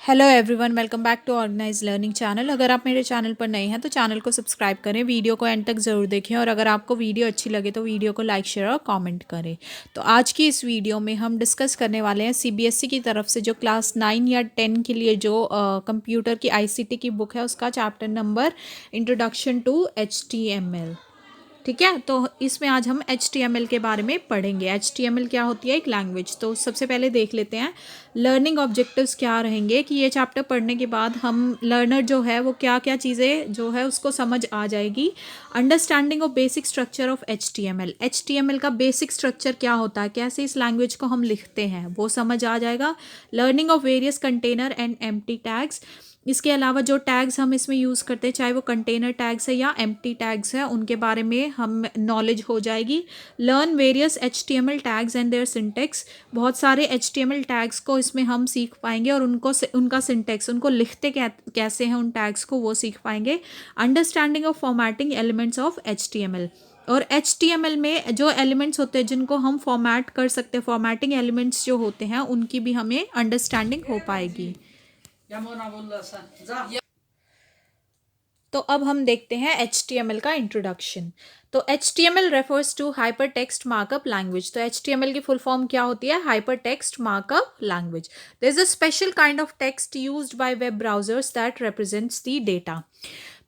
Hello everyone, welcome back to organise learning channel. अगर आप मेरे चैनल पर नए हैं तो चैनल को सब्सक्राइब करें, वीडियो को एंड तक ज़रूर देखें और अगर आपको वीडियो अच्छी लगे तो वीडियो को लाइक शेयर और कमेंट करें। तो आज की इस वीडियो में हम डिस्कस करने वाले हैं सीबीएसई की तरफ से जो क्लास 9 या 10 के लिए जो कंप्यूटर की आईसीटी की बुक है उसका chapter number introduction to HTML. ठीक है, तो इसमें आज हम HTML के बारे में पढ़ेंगे। HTML क्या होती है? एक लैंग्वेज। तो सबसे पहले देख लेते हैं लर्निंग ऑब्जेक्टिव्स क्या रहेंगे कि ये चैप्टर पढ़ने के बाद हम लर्नर जो है वो क्या क्या चीज़ें जो है उसको समझ आ जाएगी। Understanding of basic structure of HTML का बेसिक स्ट्रक्चर क्या होता है, कैसे इस लैंग्वेज को हम लिखते हैं वो समझ आ जाएगा। Learning of various container and empty tags, इसके अलावा जो टैग्स हम इसमें यूज़ करते हैं चाहे वो कंटेनर टैग्स है या एम्प्टी टैग्स है उनके बारे में हम नॉलेज हो जाएगी। Learn various HTML tags and their syntax, बहुत सारे HTML टैग्स को इसमें हम सीख पाएंगे और उनका सिंटेक्स, उनको लिखते कैसे हैं उन टैग्स को, वो सीख पाएंगे। Understanding of formatting elements of HTML, और HTML में जो एलिमेंट्स होते हैं जिनको हम फॉर्मेट कर सकते हैं, फॉर्मेटिंग एलिमेंट्स जो होते हैं उनकी भी हमें अंडरस्टैंडिंग हो पाएगी। तो अब हम देखते हैं HTML का इंट्रोडक्शन। तो HTML refers to hyper text markup language. तो HTML की फुल फॉर्म क्या होती है? Hyper text markup language. There is a special kind of text used by web browsers that represents the data.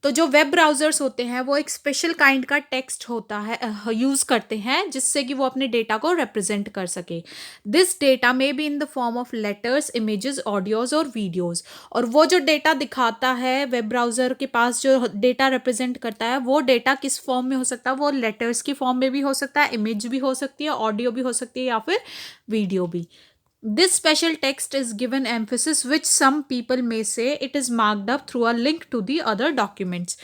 तो जो web browsers होते हैं वो एक स्पेशल काइंड का टेक्स्ट होता है, यूज़ करते हैं जिससे कि वो अपने डेटा को रिप्रेजेंट कर सके। This data may be in the form of letters, images, audios और वीडियोज। और वो जो डेटा दिखाता है वेब ब्राउज़र के पास, जो डेटा रिप्रेजेंट करता है, वो डेटा किस फॉर्म में हो सकता है? वो लेटर्स की फॉर्म में भी हो सकता है, इमेज भी हो सकती है, ऑडियो भी हो सकती है या फिर वीडियो भी। This special text is given emphasis which some people may say it is marked up through a link to the other documents.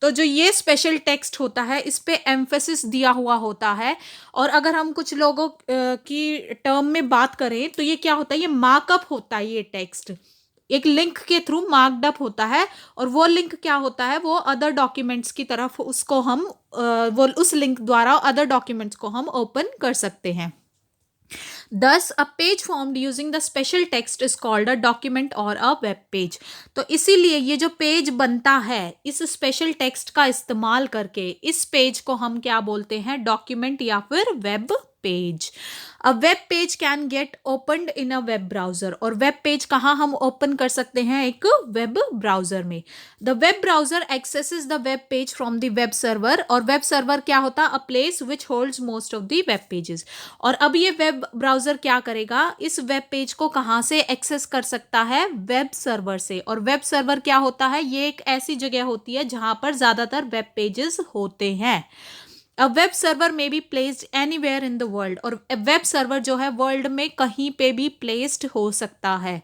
तो जो ये स्पेशल टेक्स्ट होता है इस पे एम्फेसिस दिया हुआ होता है। और अगर हम कुछ लोगों की टर्म में बात करें तो ये क्या होता है? ये मार्कअप होता है। ये टेक्स्ट एक लिंक के थ्रू मार्कड अप होता है और वो लिंक क्या होता है? वो अदर डॉक्यूमेंट्स की तरफ उसको हम वो उस लिंक द्वारा अदर डॉक्यूमेंट्स को हम ओपन कर सकते हैं। Thus, a page formed using the special text is called a document or a web page. तो इसीलिए ये जो पेज बनता है इस स्पेशल टेक्स्ट का इस्तेमाल करके, इस पेज को हम क्या बोलते हैं? डॉक्यूमेंट या फिर web page. A web page can get opened in a web browser, और वेब पेज कहाँ हम ओपन कर सकते हैं? एक वेब ब्राउजर में। The web browser axes the web page from the web server, और वेब सर्वर क्या होता है? A place which holds most of the web pages. और अब ये वेब ब्राउजर क्या करेगा? इस वेब पेज को कहाँ से एक्सेस कर सकता है? वेब सर्वर से। और वेब सर्वर क्या होता है? ये एक ऐसी जगह होती है जहां पर ज्यादातर वेब पेजेस होते हैं। अ वेब सर्वर में be placed anywhere in the world, और वेब सर्वर जो है वर्ल्ड में कहीं पे भी प्लेस्ड हो सकता है।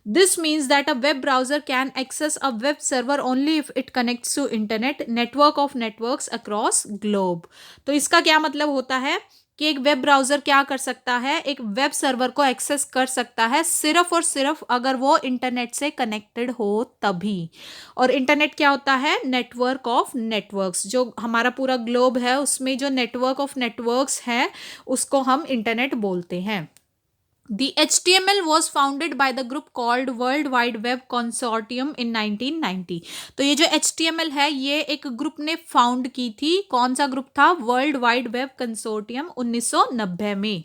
This means that a web browser can access a web server only if it connects to internet network of networks across globe. तो इसका क्या मतलब होता है कि एक वेब ब्राउजर क्या कर सकता है? एक वेब सर्वर को एक्सेस कर सकता है सिर्फ और सिर्फ अगर वो इंटरनेट से कनेक्टेड हो तभी। और इंटरनेट क्या होता है? Network of networks. जो हमारा पूरा ग्लोब है उसमें जो नेटवर्क ऑफ नेटवर्क्स है उसको हम इंटरनेट बोलते हैं। The HTML was founded by the group called World Wide Web Consortium in 1990। तो ये जो HTML है ये एक ग्रुप ने फाउंड की थी। कौन सा ग्रुप था? वर्ल्ड वाइड वेब कंसोर्टियम, 1990 में।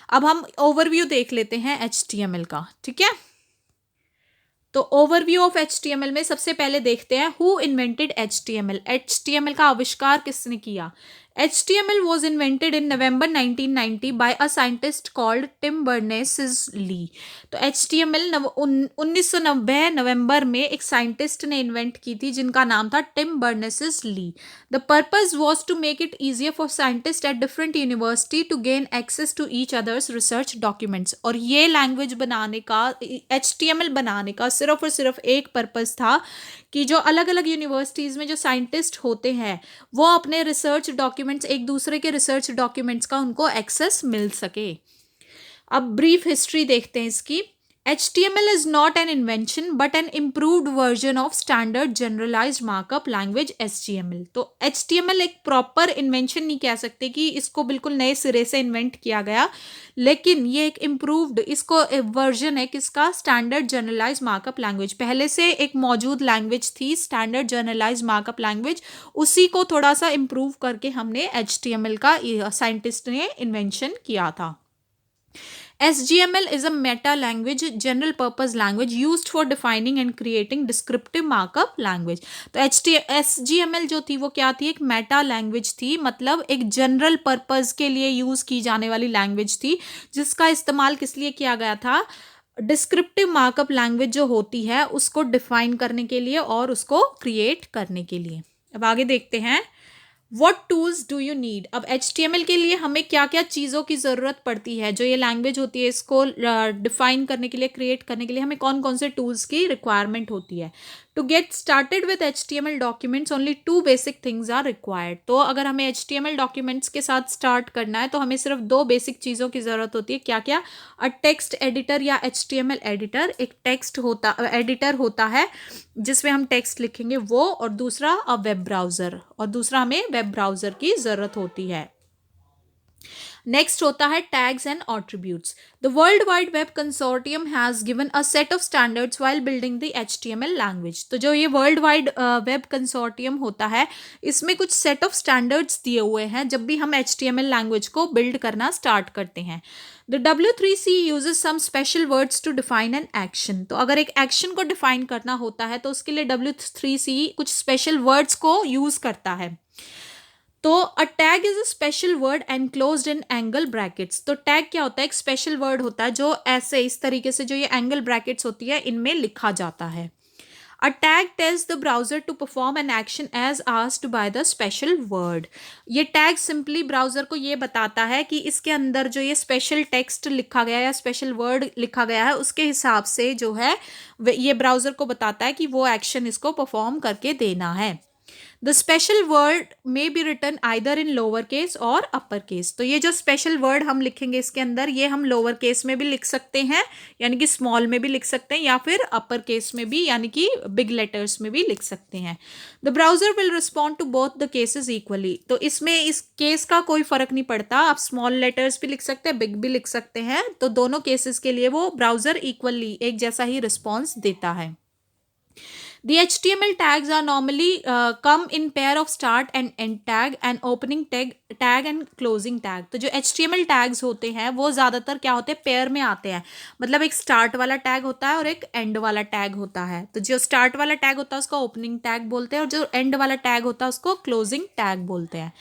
अब हम ओवरव्यू देख लेते हैं HTML का। ठीक है, तो ओवरव्यू ऑफ HTML में सबसे पहले देखते हैं हु इन्वेंटेड HTML। HTML का आविष्कार किसने किया? HTML was invented in November 1990 by a scientist called Tim Berners-Lee। तो HTML 1990 नवंबर में एक साइंटिस्ट ने इन्वेंट की थी जिनका नाम था Tim Berners Lee. The purpose was to make it easier for scientist at different university to gain access to each others research documents. और ये लैंग्वेज बनाने का, HTML बनाने का सिर्फ और सिर्फ एक पर्पज था कि जो अलग अलग यूनिवर्सिटीज़ में जो साइंटिस्ट होते हैं वो अपने रिसर्च डॉक्यूमेंट्स, एक दूसरे के रिसर्च डॉक्यूमेंट्स का उनको एक्सेस मिल सके। अब ब्रीफ हिस्ट्री देखते हैं इसकी। HTML is not an invention but an improved version of standard generalized markup language HTML. तो HTML एक प्रॉपर इन्वेंशन नहीं कह सकते कि इसको बिल्कुल नए सिरे से इन्वेंट किया गया, लेकिन ये एक इम्प्रूव्ड इसको वर्जन है किसका, स्टैंडर्ड जनरलाइज मार्कअप लैंग्वेज. पहले से एक मौजूद लैंग्वेज थी स्टैंडर्ड जनरलाइज मार्कअप लैंग्वेज, उसी को थोड़ा सा इम्प्रूव करके हमने HTML का साइंटिस्ट ने इन्वेंशन किया था. SGML is a meta language, general purpose language used for defining and creating descriptive markup language. तो SGML जो थी वो क्या थी, एक मेटा लैंग्वेज थी, मतलब एक जनरल पर्पस के लिए यूज की जाने वाली लैंग्वेज थी, जिसका इस्तेमाल किस लिए किया गया था, डिस्क्रिप्टिव मार्कअप लैंग्वेज जो होती है उसको डिफाइन करने के लिए और उसको क्रिएट करने के लिए. अब आगे देखते हैं. What tools do you need? अब HTML के लिए हमें क्या क्या चीज़ों की ज़रूरत पड़ती है, जो ये लैंग्वेज होती है इसको डिफाइन करने के लिए, क्रिएट करने के लिए हमें कौन कौन से टूल्स की रिक्वायरमेंट होती है. To get started with HTML documents only 2 basic things are required. तो अगर हमें HTML डॉक्यूमेंट्स के साथ स्टार्ट करना है तो हमें सिर्फ 2 बेसिक चीज़ों की ज़रूरत होती है. क्या क्या? अ टेक्स्ट एडिटर या HTML एडिटर. एक टेक्स्ट एडिटर होता है जिसमें हम टेक्स्ट लिखेंगे वो, और दूसरा अ वेब ब्राउज़र, और दूसरा हमें वेब ब्राउज़र की ज़रूरत होती है. नेक्स्ट होता है tags and attributes. The world wide web consortium has given a set of standards while building the HTML language. तो जो ये वर्ल्ड वाइड वेब कंसोर्टियम होता है, इसमें कुछ सेट ऑफ स्टैंडर्ड्स दिए हुए हैं जब भी हम HTML लैंग्वेज को बिल्ड करना स्टार्ट करते हैं. The W3C uses some special words to define an action. तो अगर एक एक्शन को डिफाइन करना होता है तो उसके लिए W3C कुछ स्पेशल वर्ड्स को यूज करता है. तो अ tag is a special word enclosed in angle brackets. तो टैग क्या होता है, एक स्पेशल वर्ड होता है जो ऐसे इस तरीके से जो ये एंगल ब्रैकेट्स होती है इनमें लिखा जाता है. A tag tells the browser to perform an action as asked by the special word. ये टैग सिंपली ब्राउजर को ये बताता है कि इसके अंदर जो ये स्पेशल टेक्स्ट लिखा गया है या स्पेशल वर्ड लिखा गया है उसके हिसाब से जो है ये ब्राउजर को बताता है कि वो एक्शन इसको परफॉर्म करके देना है. The special word may be written either in lower case और अपर केस. तो ये जो स्पेशल वर्ड हम लिखेंगे इसके अंदर, ये हम लोअर केस में भी लिख सकते हैं यानी कि स्मॉल में भी लिख सकते हैं, या फिर अपर केस में भी यानी कि बिग लेटर्स में भी लिख सकते हैं. The browser will respond to both the cases equally. तो इसमें इस केस का कोई फर्क नहीं पड़ता, आप स्मॉल लेटर्स भी लिख सकते हैं, बिग भी लिख सकते हैं, तो दोनों केसेस के लिए वो ब्राउजर इक्वली एक जैसा ही रिस्पॉन्स देता है. The HTML tags are normally come in pair of start and end tag and opening tag and closing tag. तो जो HTML tags होते हैं वो ज़्यादातर क्या होते हैं, पेयर में आते हैं. मतलब एक स्टार्ट वाला टैग होता है और एक एंड वाला टैग होता है. तो जो स्टार्ट वाला टैग होता है उसको ओपनिंग टैग बोलते हैं और जो एंड वाला टैग होता है उसको क्लोजिंग टैग बोलते हैं.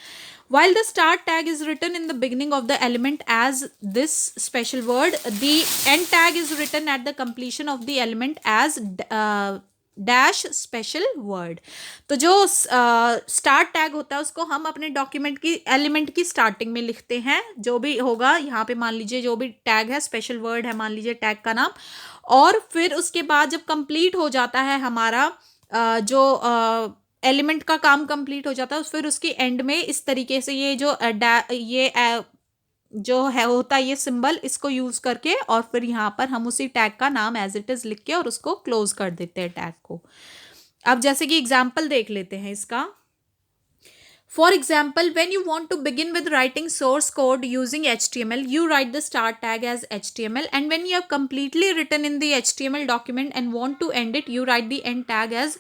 While the start tag is written in the beginning of the element as this special word, the end tag is written at the completion of the element as dash special word. तो जो start tag होता है उसको हम अपने document की element की starting में लिखते हैं. जो भी होगा यहाँ पे मान लीजिए जो भी टैग है स्पेशल वर्ड है, मान लीजिए टैग का नाम, और फिर उसके बाद जब कंप्लीट हो जाता है हमारा जो एलिमेंट का काम कंप्लीट हो जाता है फिर उसकी एंड में इस तरीके से ये जो जो है होता है ये सिंबल, इसको यूज करके और फिर यहाँ पर हम उसी टैग का नाम एज इट इज लिख के और उसको क्लोज कर देते हैं टैग को. अब जैसे कि एग्जाम्पल देख लेते हैं इसका. For example, when you want to begin with writing source code using HTML, you write the start tag as HTML, and when you have completely written in the HTML document and want to end it, you write the end tag as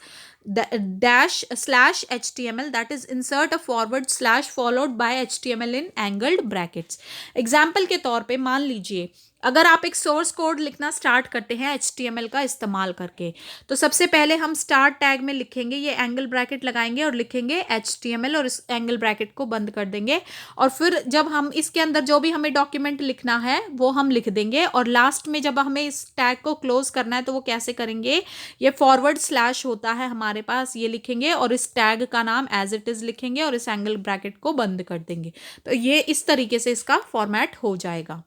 the /HTML, that is insert a forward slash followed by HTML in angled brackets. Example के तौर पे मान लीजिए अगर आप एक source code लिखना start करते हैं HTML का इस्तेमाल करके, तो सबसे पहले हम स्टार्ट टैग में लिखेंगे, ये एंगल ब्रैकेट लगाएंगे और लिखेंगे HTML और इस एंगल ब्रैकेट को बंद कर देंगे. और फिर जब हम इसके अंदर जो भी हमें डॉक्यूमेंट लिखना है वो हम लिख देंगे, और लास्ट में जब हमें इस टैग को क्लोज करना है तो वो कैसे करेंगे, ये फॉरवर्ड स्लैश होता है हमारे पास, ये लिखेंगे और इस टैग का नाम एज इट इज लिखेंगे और इस एंगल ब्रैकेट को बंद कर देंगे. तो ये इस तरीके से इसका फॉर्मेट हो जाएगा.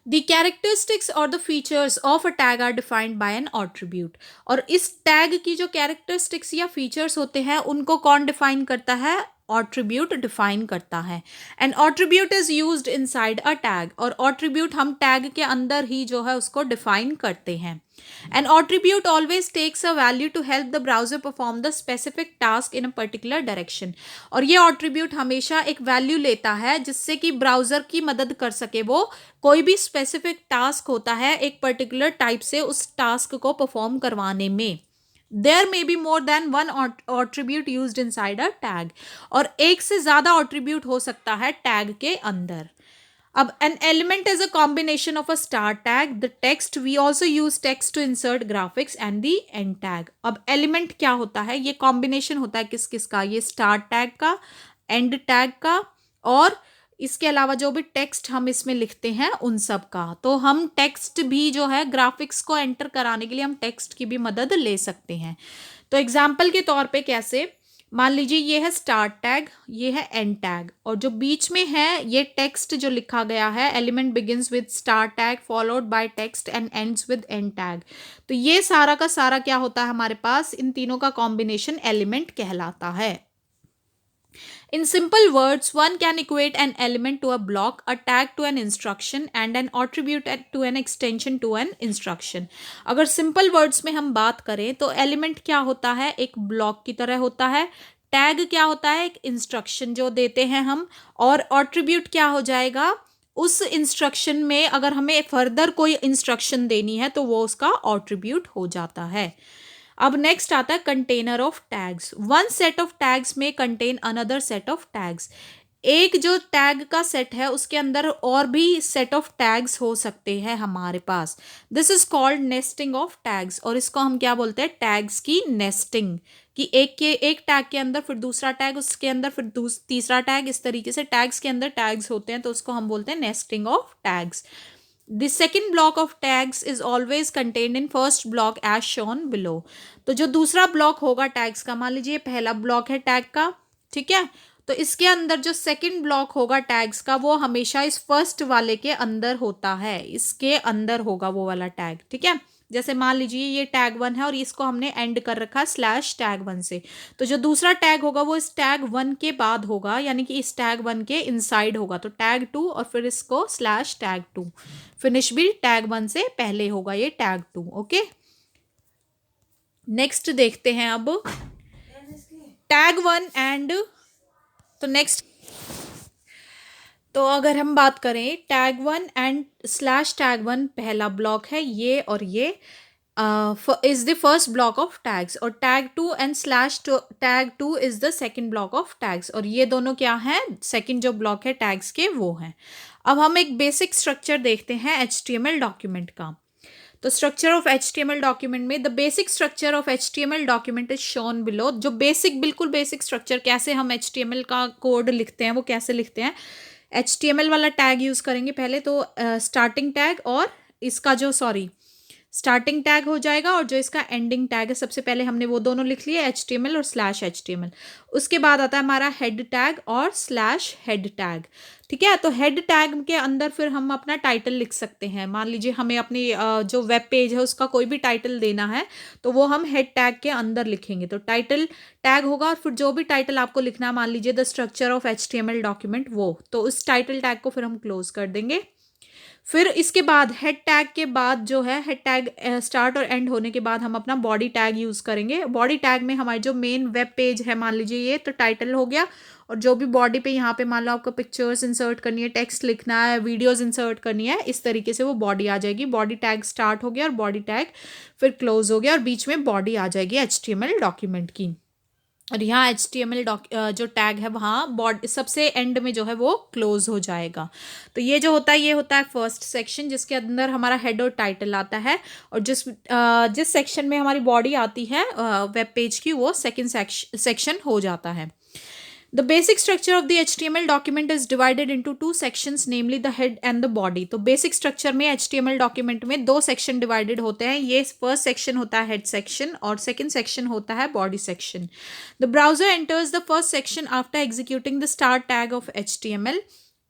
The characteristics or the features of a tag are defined by an attribute. और इस टैग की जो कैरेक्टरिस्टिक्स या फीचर्स होते हैं उनको कौन डिफाइन करता है, ऑट्रीब्यूट डिफाइन करता है। An attribute is used inside a tag, और ऑट्रीब्यूट हम टैग के अंदर ही जो है उसको डिफाइन करते हैं। An attribute always takes a value to help the browser perform the specific task in a particular direction, और ये ऑट्रीब्यूट हमेशा एक वैल्यू लेता है जिससे कि ब्राउजर की मदद कर सके, वो कोई भी स्पेसिफिक टास्क होता है एक पर्टिकुलर टाइप से उस टास्क को परफॉर्म करवाने में। There may be more than one attribute used inside a tag, और एक से ज्यादा ऑट्रीब्यूट हो सकता है टैग के अंदर। अब an element is a combination of a start tag, the text, we also use text to insert graphics, and the end tag. अब एलिमेंट क्या होता है, ये कॉम्बिनेशन होता है किस किस का, ये स्टार टैग का, एंड टैग का, और इसके अलावा जो भी टेक्स्ट हम इसमें लिखते हैं उन सब का। तो हम टेक्स्ट भी जो है ग्राफिक्स को एंटर कराने के लिए हम टेक्स्ट की भी मदद ले सकते हैं। तो एग्जाम्पल के तौर पे कैसे, मान लीजिए ये है स्टार्ट टैग, ये है एंड टैग, और जो बीच में है ये टेक्स्ट जो लिखा गया है, element begins with start tag followed by text and ends with and tag. तो ये सारा का सारा क्या होता है हमारे पास, इन तीनों का कॉम्बिनेशन एलिमेंट कहलाता है। In simple words, one can equate an element to a block, a tag to an instruction, and an attribute to an extension to an instruction. अगर simple words में हम बात करें तो element क्या होता है, एक block की तरह होता है। टैग क्या होता है, एक इंस्ट्रक्शन जो देते हैं हम, और attribute क्या हो जाएगा, उस इंस्ट्रक्शन में अगर हमें फर्दर कोई इंस्ट्रक्शन देनी है तो वो उसका attribute हो जाता है। अब नेक्स्ट आता है container of tags. One set of tags में contain another set of tags. एक जो टैग का सेट है उसके अंदर और भी सेट ऑफ टैग्स हो सकते हैं हमारे पास। This is called nesting of tags, और इसको हम क्या बोलते हैं, टैग्स की नेस्टिंग, कि एक टैग के अंदर फिर दूसरा टैग, उसके अंदर फिर तीसरा टैग, इस तरीके से टैग्स के अंदर टैग्स होते हैं, तो उसको हम बोलते हैं nesting of tags. The second block of tags is always contained in first block as shown below. तो जो दूसरा ब्लॉक होगा टैग्स का, मान लीजिए पहला ब्लॉक है टैग का, ठीक है, तो इसके अंदर जो सेकंड ब्लॉक होगा टैग्स का वो हमेशा इस फर्स्ट वाले के अंदर होता है, इसके अंदर होगा वो वाला टैग, ठीक है। जैसे मान लीजिए ये टैग 1 है और इसको हमने एंड कर रखा है स्लैश टैग 1 से, तो जो दूसरा टैग होगा वो इस टैग 1 के बाद होगा, यानी कि इस टैग 1 के इनसाइड होगा, तो टैग 2 और फिर इसको स्लैश टैग 2, फिनिश भी टैग 1 से पहले होगा ये टैग 2। ओके, नेक्स्ट देखते हैं अब टैग 1 एंड, तो नेक्स्ट, तो अगर हम बात करें टैग 1 एंड स्लैश टैग 1 पहला ब्लॉक है ये, और ये is the first block of tags, और tag 2 and slash tag 2 is the second block of tags, और ये दोनों क्या हैं, सेकंड जो ब्लॉक है टैग्स के वो हैं। अब हम एक बेसिक स्ट्रक्चर देखते हैं HTML डॉक्यूमेंट का। तो स्ट्रक्चर ऑफ HTML डॉक्यूमेंट में the basic structure of HTML document is shown below. जो बेसिक, बिल्कुल बेसिक स्ट्रक्चर, कैसे हम HTML का कोड लिखते हैं वो कैसे लिखते हैं, HTML वाला टैग यूज करेंगे पहले, तो स्टार्टिंग टैग और इसका जो स्टार्टिंग टैग हो जाएगा, और जो इसका एंडिंग टैग है सबसे पहले हमने वो दोनों लिख लिए, HTML और स्लैश HTML। उसके बाद आता है हमारा हेड टैग और स्लैश हेड टैग, ठीक है। तो हेड टैग के अंदर फिर हम अपना टाइटल लिख सकते हैं। मान लीजिए हमें अपनी जो वेब पेज है उसका कोई भी टाइटल देना है तो वो हम हेड टैग के अंदर लिखेंगे, तो टाइटल टैग होगा, और फिर जो भी टाइटल आपको लिखना है, मान लीजिए the structure of HTML document, वो, तो उस टाइटल टैग को फिर हम क्लोज कर देंगे। फिर इसके बाद हेड टैग के बाद जो है, हेड टैग स्टार्ट और एंड होने के बाद हम अपना बॉडी टैग यूज़ करेंगे। बॉडी टैग में हमारी जो मेन वेब पेज है, मान लीजिए ये, तो टाइटल हो गया, और जो भी बॉडी पे यहाँ पे मान लो आपको पिक्चर्स इंसर्ट करनी है, टेक्स्ट लिखना है, वीडियोस इंसर्ट करनी है, इस तरीके से वो बॉडी आ जाएगी। बॉडी टैग स्टार्ट हो गया और बॉडी टैग फिर क्लोज हो गया, और बीच में बॉडी आ जाएगी HTML डॉक्यूमेंट की। और यहाँ HTML जो टैग है वहाँ बॉडी सबसे एंड में जो है वो क्लोज हो जाएगा। तो ये जो होता है, ये होता है फर्स्ट सेक्शन, जिसके अंदर हमारा हेड और टाइटल आता है, और जिस सेक्शन में हमारी बॉडी आती है वेब पेज की, वो सेकंड सेक्शन हो जाता है। The basic structure of the HTML document is divided into two sections, namely the head and the body. तो basic structure में HTML document में दो section divided होते हैं। ये first section होता है head section, और second section होता है body section. The browser enters the first section after executing the start tag of HTML.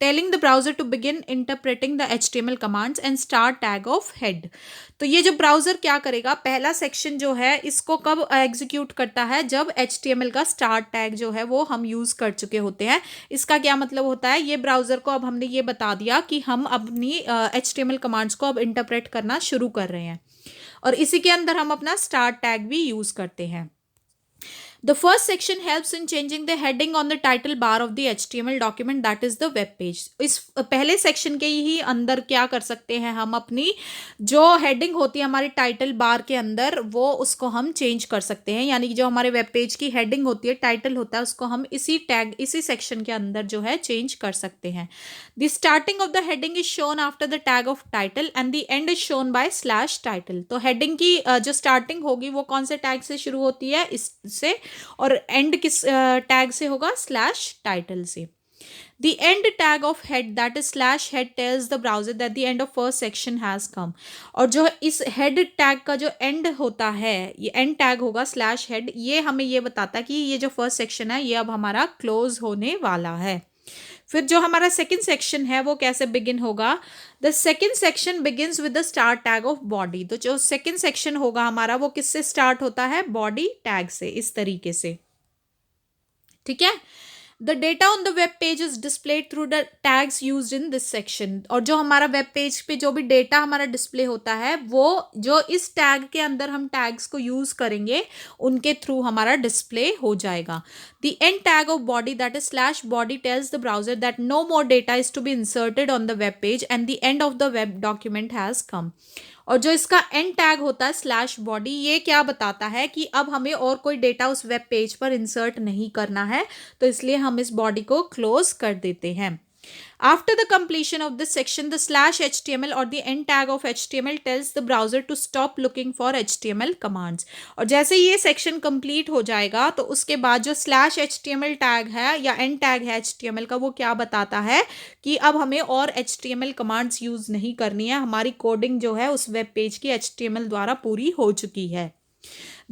Telling the browser to begin interpreting the HTML commands and start tag of head. तो ये जो browser क्या करेगा, पहला section जो है इसको कब एग्जीक्यूट करता है, जब HTML का स्टार्ट टैग जो है वो हम यूज कर चुके होते हैं। इसका क्या मतलब होता है, ये ब्राउजर को अब हमने ये बता दिया कि हम अपनी HTML कमांड्स को अब इंटरप्रेट करना शुरू कर रहे हैं, और इसी के अंदर हम अपना स्टार्ट टैग भी यूज करते हैं। The first section helps in changing the heading on the title bar of the HTML document, that is the web page. इस पहले सेक्शन के ही अंदर क्या कर सकते हैं, हम अपनी जो हेडिंग होती है हमारी टाइटल बार के अंदर, वो उसको हम चेंज कर सकते हैं। यानी कि जो हमारे वेब पेज की हेडिंग होती है, टाइटल होता है, उसको हम इसी सेक्शन के अंदर जो है चेंज कर सकते हैं। The starting of the heading is shown after the tag of title and the end is shown by /title. तो हेडिंग की जो स्टार्टिंग होगी वो कौन से टैग से शुरू होती है, इससे, और एंड किस टैग से होगा, /title से। The end tag of head, that is /head, tells the browser that the end of first section has come. और जो इस head tag का जो end होता है, ये end tag होगा /head, ये हमें ये बताता है कि ये जो फर्स्ट सेक्शन है ये अब हमारा क्लोज होने वाला है। फिर जो हमारा सेकंड सेक्शन है वो कैसे बिगिन होगा, the second section begins with the start tag of body. तो जो सेकंड सेक्शन होगा हमारा वो किससे स्टार्ट होता है, बॉडी टैग से, इस तरीके से, ठीक है। The data on the web page is displayed through the tags used in this section. और जो हमारा वेब पेज पे जो भी डेटा हमारा डिस्प्ले होता है वो जो इस टैग के अंदर हम टैग्स को यूज करेंगे उनके थ्रू हमारा डिस्प्ले हो जाएगा। The end tag of body, that is /body, tells the browser that no more data is to be inserted on the web page and the end of the web document has come. और जो इसका and tag होता है /body, ये क्या बताता है कि अब हमें और कोई डेटा उस वेब पेज पर इंसर्ट नहीं करना है, तो इसलिए हम इस बॉडी को क्लोज कर देते हैं। After the completion of this section, the /HTML or the end tag of HTML tells the browser to stop looking for HTML commands. और जैसे ये सेक्शन कंप्लीट हो जाएगा तो उसके बाद जो /HTML टैग है या एंड टैग है HTML का, वो क्या बताता है कि अब हमें और HTML कमांड्स यूज नहीं करनी है, हमारी कोडिंग जो है उस वेब पेज की HTML द्वारा पूरी हो चुकी है।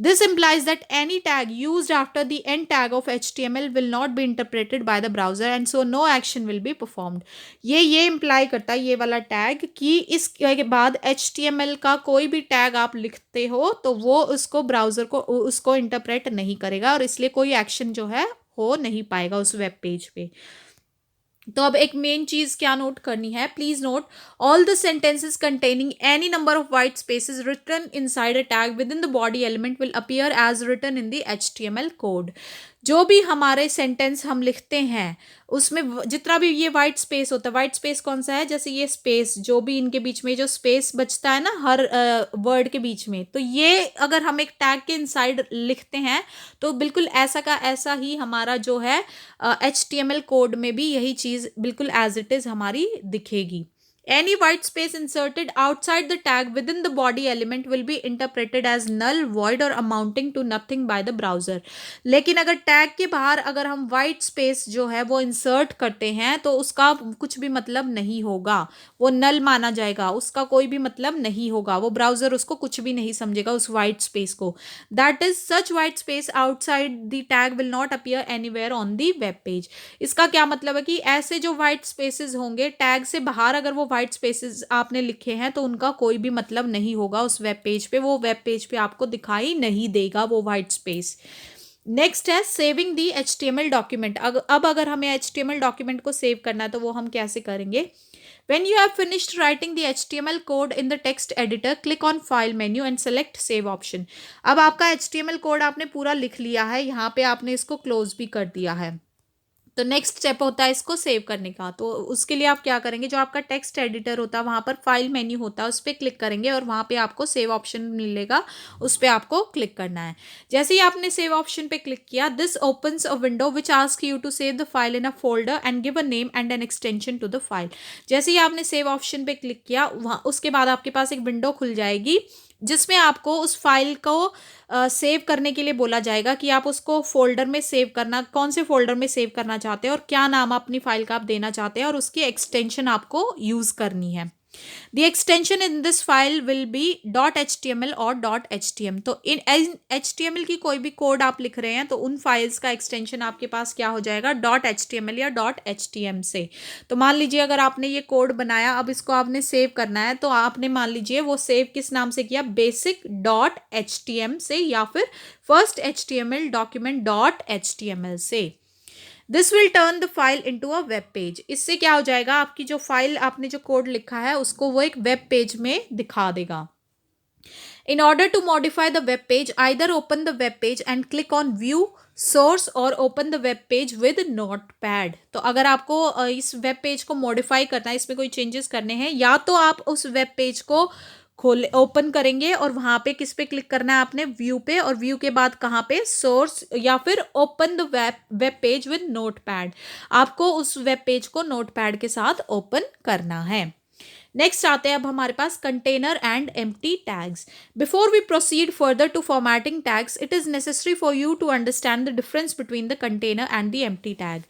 This implies that any tag used after the end tag of HTML will not be interpreted by the browser and so no action will be performed. ये imply करता है ये वाला टैग कि इसके बाद HTML का कोई भी टैग आप लिखते हो तो वो उसको ब्राउजर को उसको इंटरप्रेट नहीं करेगा, और इसलिए कोई एक्शन जो है हो नहीं पाएगा उस वेब पेज पे। तो अब एक मेन चीज क्या नोट करनी है, please note all the sentences containing any number of white spaces written inside a tag within the body element will appear as written in the HTML code. जो भी हमारे सेंटेंस हम लिखते हैं उसमें जितना भी ये वाइट स्पेस होता है, वाइट स्पेस कौन सा है, जैसे ये स्पेस जो भी इनके बीच में जो स्पेस बचता है ना हर वर्ड के बीच में, तो ये अगर हम एक टैग के इनसाइड लिखते हैं तो बिल्कुल ऐसा का ऐसा ही हमारा जो है HTML कोड में भी यही चीज़ बिल्कुल एज इट इज़ हमारी दिखेगी। Any white space inserted outside the tag within the body element will be interpreted as null, void or amounting to nothing by the browser. लेकिन अगर टैग के बाहर अगर हम white space जो है वो insert करते हैं तो उसका कुछ भी मतलब नहीं होगा, वो null माना जाएगा, उसका कोई भी मतलब नहीं होगा, वो ब्राउजर उसको कुछ भी नहीं समझेगा उस white space को। That is, such white space outside the tag will not appear anywhere on the web page. इसका क्या मतलब है कि ऐसे जो white spaces होंगे टैग से बाहर अगर वो वाइट स्पेसेस आपने लिखे हैं तो उनका कोई भी मतलब नहीं होगा उस वेब पेज पे, वो वेब पेज पे आपको दिखाई नहीं देगा वो वाइट स्पेस। नेक्स्ट है सेविंग दी HTML डॉक्यूमेंट। अब अगर हमें HTML डॉक्यूमेंट को सेव करना है तो वो हम कैसे करेंगे, When you have finished writing the HTML code in the text editor, click on File menu and select Save option. अब आपका HTML कोड आपने पूरा लिख लिया है, यहाँ पे आपने इसको क्लोज भी कर दिया है, तो नेक्स्ट स्टेप होता है इसको सेव करने का। तो उसके लिए आप क्या करेंगे, जो आपका टेक्स्ट एडिटर होता है वहाँ पर फाइल मेन्यू होता है, उस पर क्लिक करेंगे और वहाँ पे आपको सेव ऑप्शन मिलेगा, उस पर आपको क्लिक करना है। जैसे ही आपने सेव ऑप्शन पे क्लिक किया, this opens a window which ask you to save the file in a folder and give a name and an extension to the file. जैसे ही आपने सेव ऑप्शन पे क्लिक किया, वहाँ उसके बाद आपके पास एक विंडो खुल जाएगी जिसमें आपको उस फाइल को सेव करने के लिए बोला जाएगा कि आप उसको फोल्डर में सेव करना, कौन से फोल्डर में सेव करना चाहते हैं और क्या नाम अपनी फाइल का आप देना चाहते हैं और उसकी एक्सटेंशन आपको यूज़ करनी है। The extension in this file will be .html और .htm। तो इन HTML की कोई भी कोड आप लिख रहे हैं तो उन फाइल्स का एक्सटेंशन आपके पास क्या हो जाएगा, .html या .htm से। तो मान लीजिए अगर आपने ये कोड बनाया, अब इसको आपने सेव करना है, तो आपने मान लीजिए वो सेव किस नाम से किया, basic.htm से या फिर फर्स्ट HTML डॉक्यूमेंट .html से। This will turn the file into a web page. इससे क्या हो जाएगा, आपकी जो फाइल आपने जो कोड लिखा है उसको वो एक वेब पेज में दिखा देगा। In order to modify the web page, either open the web page and click on view source और open the web page with notepad। तो अगर आपको इस वेब पेज को मॉडिफाई करना है, इसमें कोई चेंजेस करने हैं, या तो आप उस वेब पेज को खोले ओपन करेंगे और वहां पे किस पे क्लिक करना है आपने, व्यू पे, और व्यू के बाद कहाँ पे, सोर्स, या फिर open the web page with notepad. आपको उस वेब पेज को नोटपैड के साथ ओपन करना है। नेक्स्ट आते हैं अब हमारे पास container and empty tags. Before we proceed further to formatting tags, it is necessary for you to understand the difference between the container and the empty tag.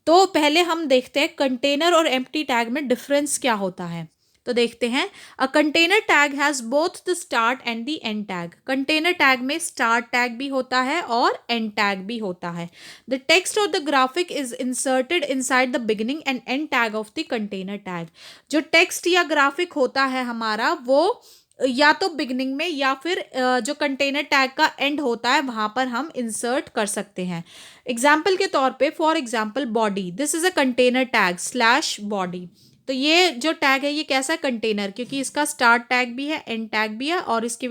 तो पहले हम देखते हैं कंटेनर और एम्प्टी टैग में डिफरेंस क्या होता है। तो देखते हैं, a container tag has both the start and the end tag. Container tag में स्टार्ट टैग भी होता है और एंड टैग भी होता है। द टेक्स्ट और the graphic is inserted inside the beginning and and tag of the container tag. जो टेक्स्ट या ग्राफिक होता है हमारा, वो या तो बिगनिंग में या फिर जो कंटेनर टैग का एंड होता है वहां पर हम इंसर्ट कर सकते हैं। एग्जाम्पल के तौर पे, for example body, this is a container tag slash body. तो ये जो टैग है ये कैसा कंटेनर, क्योंकि इसका स्टार्ट टैग भी है, एंड टैग भी है, और इसके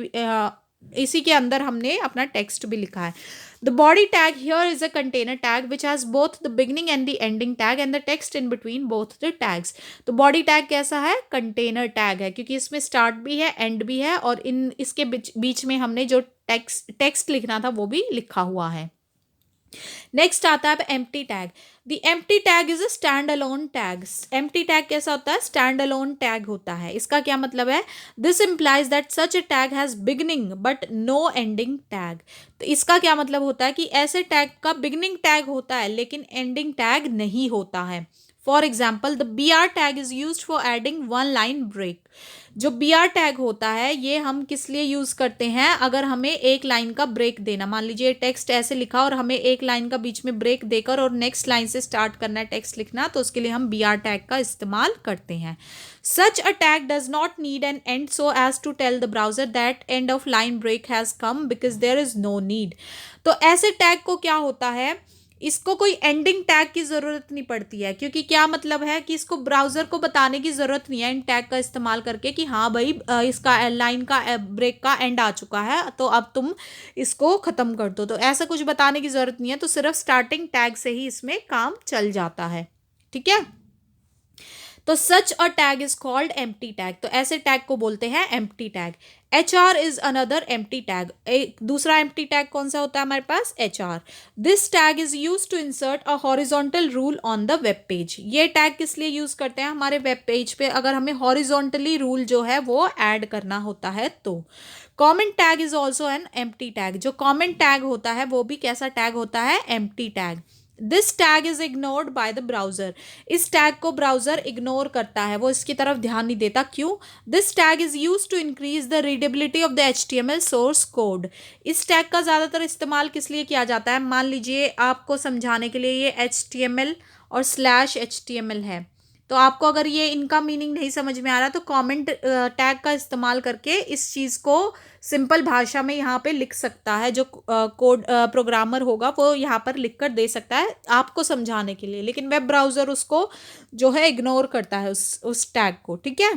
इसी के अंदर हमने अपना टेक्स्ट भी लिखा है। The body tag here is a container tag which has both the beginning and the ending tag and the text in between both the tags. तो बॉडी टैग कैसा है, कंटेनर टैग है, क्योंकि इसमें स्टार्ट भी है, एंड भी है, और इन इसके बीच में हमने जो टेक्स्ट लिखना था वो भी लिखा हुआ है। नेक्स्ट आता है empty tag. The empty tag is a stand alone tag. Empty tag कैसा होता है, स्टैंड अलोन टैग होता है। इसका क्या मतलब है, this implies that such a tag has beginning but no ending tag. तो इसका क्या मतलब होता है कि ऐसे टैग का बिगनिंग टैग होता है लेकिन एंडिंग टैग नहीं होता है। For example, the B R tag is use for adding one line break. जो बी आर टैग होता है ये हम किस लिए यूज करते हैं, अगर हमें एक लाइन का ब्रेक देना, मान लीजिए टेक्स्ट ऐसे लिखा और हमें एक लाइन का बीच में ब्रेक देकर और नेक्स्ट लाइन से स्टार्ट करना है टेक्स्ट लिखना, तो उसके लिए हम बी आर टैग का इस्तेमाल करते हैं। Such a tag does not need an end so as to tell the browser that end of line break has come because there is no need. तो ऐसे टैग को क्या होता है, इसको कोई एंडिंग टैग की ज़रूरत नहीं पड़ती है, क्योंकि क्या मतलब है कि इसको ब्राउज़र को बताने की ज़रूरत नहीं है इन टैग का इस्तेमाल करके कि हाँ भाई इसका लाइन का ब्रेक का एंड आ चुका है तो अब तुम इसको ख़त्म कर दो। तो ऐसा कुछ बताने की ज़रूरत नहीं है, तो सिर्फ स्टार्टिंग टैग से ही इसमें काम चल जाता है। ठीक है, तो such a tag is called empty tag. तो ऐसे टैग को बोलते हैं empty tag. H R is another empty tag. एक दूसरा एम्प्टी टैग कौन सा होता है हमारे पास, H R. This tag is use to insert a horizontal rule on the web page. ये टैग किस लिए यूज करते हैं, हमारे वेब पेज पे अगर हमें हॉरिजॉन्टली रूल जो है वो ऐड करना होता है तो। Comment tag is also an empty tag. जो कॉमेंट टैग होता है वो भी कैसा टैग होता है, empty tag. This tag is ignored by the browser. इस टैग को ब्राउजर इग्नोर करता है, वो इसकी तरफ ध्यान नहीं देता। क्यों, this tag is use to increase the readability of the HTML source code. इस टैग का ज़्यादातर इस्तेमाल किस लिए किया जाता है, मान लीजिए आपको समझाने के लिए ये HTML और /HTML है, तो आपको अगर ये इनका मीनिंग नहीं समझ में आ रहा तो कमेंट टैग का इस्तेमाल करके इस चीज़ को सिंपल भाषा में यहाँ पे लिख सकता है। जो कोड प्रोग्रामर होगा वो यहाँ पर लिख कर दे सकता है आपको समझाने के लिए, लेकिन वेब ब्राउज़र उसको जो है इग्नोर करता है उस टैग को। ठीक है,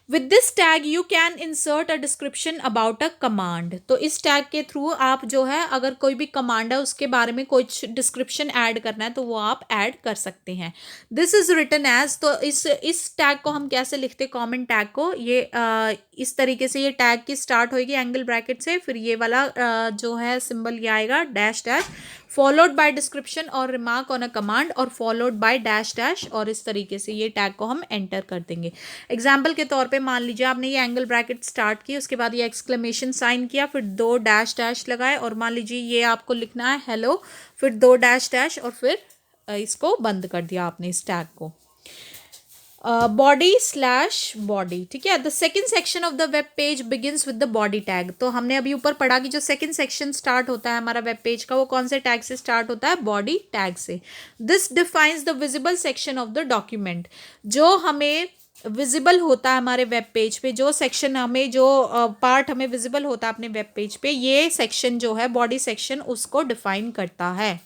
with this tag you can insert a description about a command. तो इस टैग के थ्रू आप जो है अगर कोई भी कमांड है उसके बारे में कुछ डिस्क्रिप्शन ऐड करना है तो वो आप ऐड कर सकते हैं। दिस इज रिटन एज, तो इस टैग को हम कैसे लिखते हैं, कॉमन टैग को, ये इस तरीके से ये टैग की स्टार्ट होगी एंगल ब्रैकेट से, फिर ये वाला जो है सिंबल ये आएगा dash dash, followed by description और रिमार्क ऑन अ कमांड और फॉलोड बाय डैश डैश, और इस तरीके से ये टैग को हम एंटर कर देंगे। एग्जाम्पल के तौर पे मान लीजिए आपने ये एंगल ब्रैकेट स्टार्ट की, उसके बाद ये एक्सक्लेमेशन साइन किया, फिर 2 डैश डैश लगाए, और मान लीजिए ये आपको लिखना है हेलो, फिर 2 डैश डैश, और फिर इसको बंद कर दिया आपने इस टैग को। बॉडी स्लैश बॉडी, ठीक है। The second section of the web page begins with the body tag. तो हमने अभी ऊपर पढ़ा कि जो सेकेंड सेक्शन स्टार्ट होता है हमारा वेब पेज का, वो कौन से टैग से स्टार्ट होता है? बॉडी टैग से। This defines the visible section of the document. जो हमें विजिबल होता है हमारे वेब पेज पे, जो सेक्शन हमें, जो पार्ट हमें विजिबल होता है अपने वेब पेज पे, ये सेक्शन जो है बॉडी सेक्शन उसको डिफाइन करता है।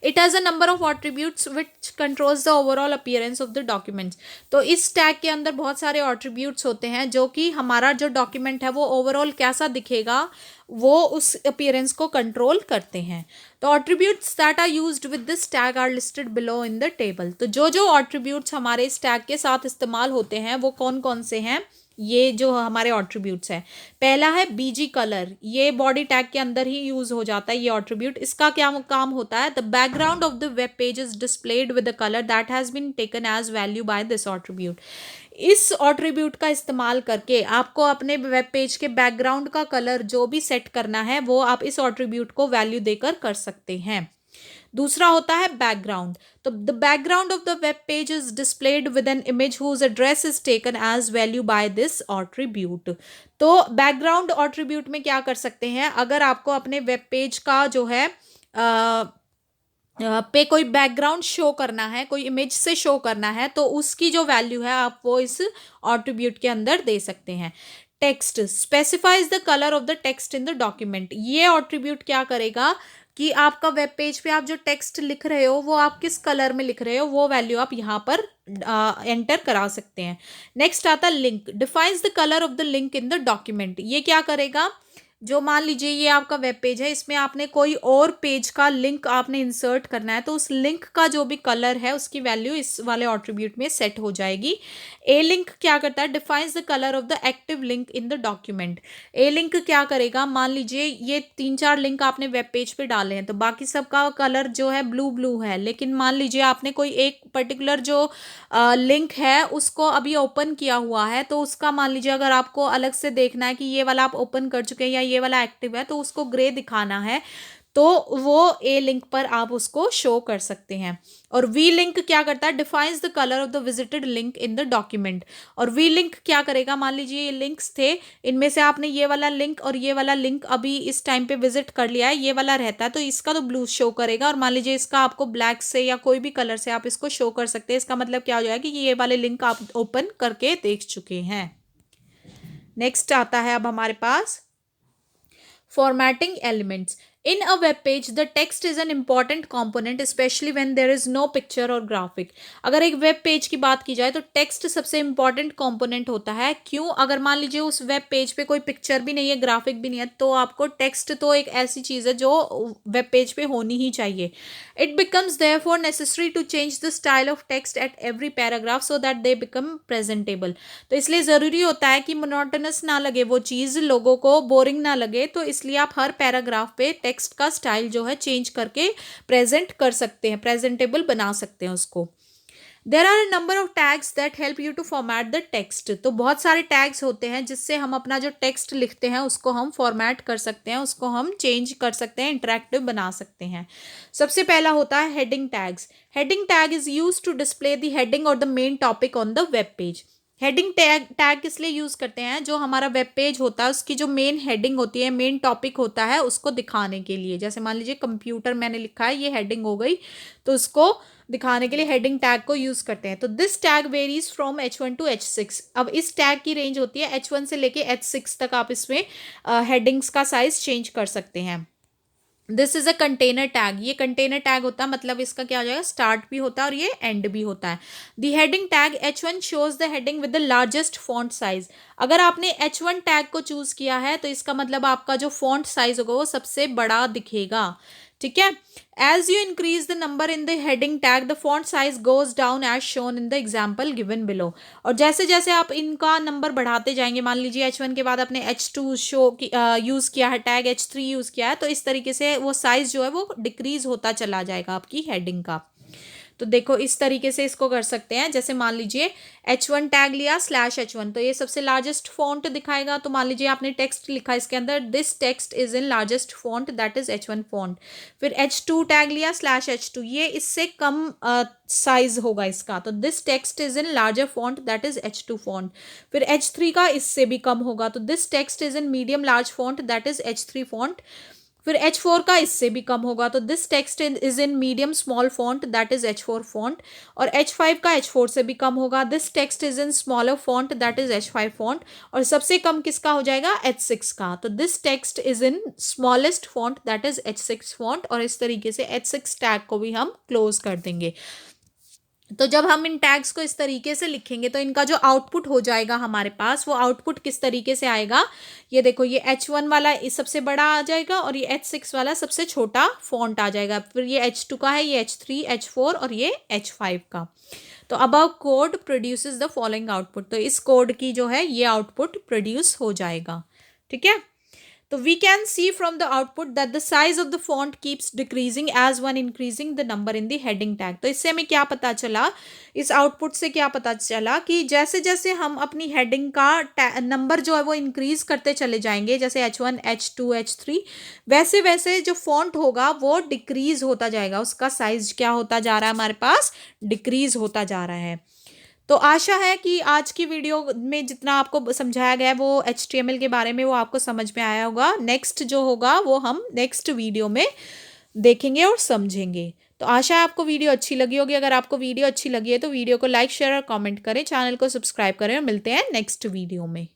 It has a number of attributes which controls the overall appearance of the documents. तो इस टैग के अंदर बहुत सारे attributes होते हैं जो कि हमारा जो डॉक्यूमेंट है वो ओवरऑल कैसा दिखेगा वो उस अपीयरेंस को कंट्रोल करते हैं। तो attributes that are used with this tag are listed below in the table. तो जो जो attributes हमारे इस टैग के साथ इस्तेमाल होते हैं वो कौन कौन से हैं, ये जो हमारे ऑट्रीब्यूट्स हैं। पहला है बीजी कलर, ये बॉडी टैग के अंदर ही यूज हो जाता है ये ऑट्रीब्यूट। इसका क्या काम होता है? The background of the web page is displayed with the colour that has been taken as value by this attribute. इस ऑट्रीब्यूट का इस्तेमाल करके आपको अपने वेब पेज के बैकग्राउंड का कलर जो भी सेट करना है वो आप इस ऑट्रीब्यूट को वैल्यू देकर कर सकते हैं। दूसरा होता है बैकग्राउंड। तो the background of the web page is displayed with an image whose address is taken as value by this attribute. तो बैकग्राउंड ऑट्रीब्यूट में क्या कर सकते हैं, अगर आपको अपने वेब पेज का जो है पे कोई बैकग्राउंड शो करना है, कोई इमेज से शो करना है, तो उसकी जो वैल्यू है आप वो इस ऑट्रीब्यूट के अंदर दे सकते हैं। Text specifies the colour of the text in the document. ये ऑट्रीब्यूट क्या करेगा कि आपका वेब पेज पे आप जो टेक्स्ट लिख रहे हो वो आप किस कलर में लिख रहे हो वो वैल्यू आप यहाँ पर एंटर करा सकते हैं। नेक्स्ट आता है link. Defines the colour of the link in the document. ये क्या करेगा, जो मान लीजिए ये आपका वेब पेज है, इसमें आपने कोई और पेज का लिंक आपने इंसर्ट करना है, तो उस लिंक का जो भी कलर है उसकी वैल्यू इस वाले ऑट्रीब्यूट में सेट हो जाएगी। ए लिंक क्या करता है? Defines the colour of the active link in the document. A link क्या करेगा, मान लीजिए ये 3-4 लिंक आपने वेब पेज पे डाले हैं, तो बाकी सबका कलर जो है ब्लू ब्लू है, लेकिन मान लीजिए आपने कोई एक पर्टिकुलर जो लिंक है उसको अभी ओपन किया हुआ है, तो उसका मान लीजिए अगर आपको अलग से देखना है कि ये वाला आप ओपन कर चुके हैं या ये वाला एक्टिव है, तो उसको ग्रे दिखाना है, तो वो ए लिंक पर आप उसको शो कर सकते हैं। और वी लिंक क्या करता है? Defines the colour of the visited link in the document. और वी लिंक क्या करेगा, मान लीजिए ये लिंक्स थे, इनमें से आपने ये वाला लिंक और ये वाला लिंक अभी इस टाइम पे विजिट कर लिया है, ये वाला रहता है तो इसका तो ब्लू शो करेगा, और मान लीजिए इसका आपको ब्लैक से या कोई भी कलर से आप इसको शो कर सकते हैं। इसका मतलब क्या हो जाएगा कि ये वाले लिंक आप ओपन करके देख चुके हैं। नेक्स्ट आता है अब हमारे पास formatting elements. In a web page, the text is an important component, especially when there is no picture or graphic. अगर एक वेब पेज की बात की जाए तो टेक्स्ट सबसे इंपॉर्टेंट कंपोनेंट होता है। क्यों? अगर मान लीजिए उस वेब पेज पे कोई पिक्चर भी नहीं है, ग्राफिक भी नहीं है, तो आपको टेक्स्ट तो एक ऐसी चीज़ है जो वेब पेज पे होनी ही चाहिए। It becomes therefore necessary to change the style of text at every paragraph so that they become presentable. तो इसलिए ज़रूरी होता है कि मोनोटोनस ना लगे वो चीज़, लोगों को बोरिंग ना लगे, तो इसलिए आप हर पैराग्राफ पे टेक्स्ट का स्टाइल जो है चेंज करके प्रेजेंट कर सकते हैं, प्रेजेंटेबल बना सकते हैं उसको। There are a number of tags that help you to format the text. तो बहुत सारे टैग्स होते हैं जिससे हम अपना जो टेक्स्ट लिखते हैं उसको हम फॉर्मेट कर सकते हैं, उसको हम चेंज कर सकते हैं, इंटरेक्टिव बना सकते हैं। सबसे पहला होता है heading tags. Heading tag is use to display the heading और the main topic on the web page. Heading tag किस लिए यूज़ करते हैं? जो हमारा वेब पेज होता है उसकी जो मेन हेडिंग होती है, मेन टॉपिक होता है, उसको दिखाने के लिए। जैसे मान लीजिए कंप्यूटर मैंने लिखा है, ये हेडिंग हो गई, तो उसको दिखाने के लिए हेडिंग टैग को यूज़ करते हैं। तो this tag varies from H1 to H6। अब इस टैग की रेंज होती है H1 से लेके H6 तक, आप इसमें हेडिंग्स का साइज चेंज कर सकते हैं। This is a container tag. ये कंटेनर टैग होता है, मतलब इसका क्या हो जाएगा, स्टार्ट भी होता है और ये एंड भी होता है। The heading tag H1 shows the heading with the largest font size. अगर आपने H1 टैग को चूज किया है तो इसका मतलब आपका जो फॉन्ट साइज होगा वो सबसे बड़ा दिखेगा, ठीक है। As you increase the number in the heading tag the font size goes down as shown in the example given below. और जैसे जैसे आप इनका नंबर बढ़ाते जाएंगे, मान लीजिए H1 के बाद आपने H2 यूज़ किया है, टैग H3 यूज़ किया है, तो इस तरीके से वो साइज जो है वो डिक्रीज होता चला जाएगा आपकी हेडिंग का। तो देखो इस तरीके से इसको कर सकते हैं। जैसे मान लीजिए H1 टैग लिया /H1, तो ये सबसे लार्जेस्ट फॉन्ट दिखाएगा। तो मान लीजिए आपने टेक्स्ट लिखा इसके अंदर, this text is in largest font, that is H1 font. फिर H2 टैग लिया /H2, ये इससे कम साइज होगा इसका, तो this text is in larger font, that is H2 font. फिर H3 का इससे भी कम होगा, तो this text is in medium large font, that is H3 font. फिर H4 का इससे भी कम होगा, तो this text is in medium small font, that is H4 font. और H5 का H4 से भी कम होगा, this text is in smaller font, that is H5 font. और सबसे कम किसका हो जाएगा, H6 का, तो this text is in smallest font, that is H6 font. और इस तरीके से H6 टैग को भी हम क्लोज कर देंगे। तो जब हम इन टैग्स को इस तरीके से लिखेंगे तो इनका जो आउटपुट हो जाएगा हमारे पास, वो आउटपुट किस तरीके से आएगा, ये देखो, ये H1 वाला इस सबसे बड़ा आ जाएगा और ये H6 वाला सबसे छोटा फॉन्ट आ जाएगा। फिर ये H2 का है, ये H3, H4 और ये H5 का। तो above code produces the following output, तो इस कोड की जो है ये आउटपुट प्रोड्यूस हो जाएगा। ठीक है, तो we can see from the output that the size of the font keeps decreasing as one increasing the number in the heading tag। तो इससे हमें क्या पता चला, इस आउटपुट से क्या पता चला कि जैसे जैसे हम अपनी हेडिंग का नंबर जो है वो इंक्रीज करते चले जाएंगे, जैसे H1, H2, H3, वैसे वैसे जो फॉन्ट होगा वो डिक्रीज होता जाएगा, उसका साइज क्या होता जा रहा है, हमारे पास डिक्रीज होता जा रहा है। तो आशा है कि आज की वीडियो में जितना आपको समझाया गया है वो HTML के बारे में वो आपको समझ में आया होगा। नेक्स्ट जो होगा वो हम नेक्स्ट वीडियो में देखेंगे और समझेंगे। तो आशा है आपको वीडियो अच्छी लगी होगी। अगर आपको वीडियो अच्छी लगी है तो वीडियो को लाइक, शेयर और कमेंट करें, चैनल को सब्सक्राइब करें और मिलते हैं नेक्स्ट वीडियो में।